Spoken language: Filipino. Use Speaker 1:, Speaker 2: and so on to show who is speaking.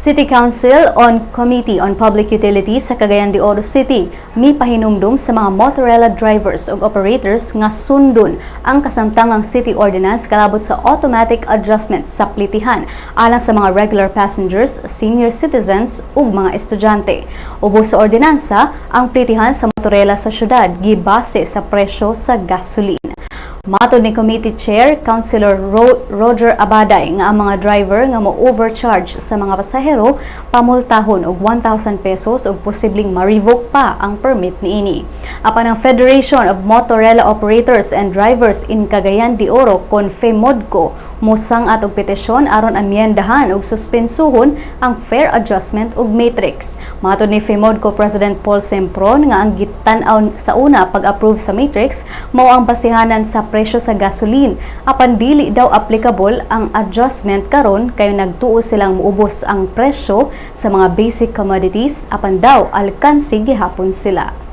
Speaker 1: City Council on Committee on Public Utilities sa Cagayan de Oro City mipahinumdum sa mga Motorela drivers ug operators nga sundon ang kasamtangang City Ordinance kalabot sa automatic adjustment sa plitihan alang sa mga regular passengers, senior citizens ug mga estudyante. Ubos sa ordinansa, ang plitihan sa Motorela sa syudad gibase sa presyo sa gasoline. Matod ni Committee Chair, Councilor Roger Abaday nga ang mga driver nga mo-overcharge sa mga pasahero pamultahon og 1,000 pesos ug posibleng ma-revoke pa ang permit niini. Apan ang Federation of Motorela Operators and Drivers in Cagayan de Oro kon FEMODCO musang-at og petisyon aron amyendahan ug suspensuhon ang fare adjustment ug matrix. Matod ni FEMODCO President Paul Sempron nga ang gitan-aw sa una pag-approve sa matrix mao ang basihanan sa presyo sa gasoline apan dili daw applicable ang adjustment karon kay nagtuo silang muubos ang presyo sa mga basic commodities apan daw alkansi gihapon sila.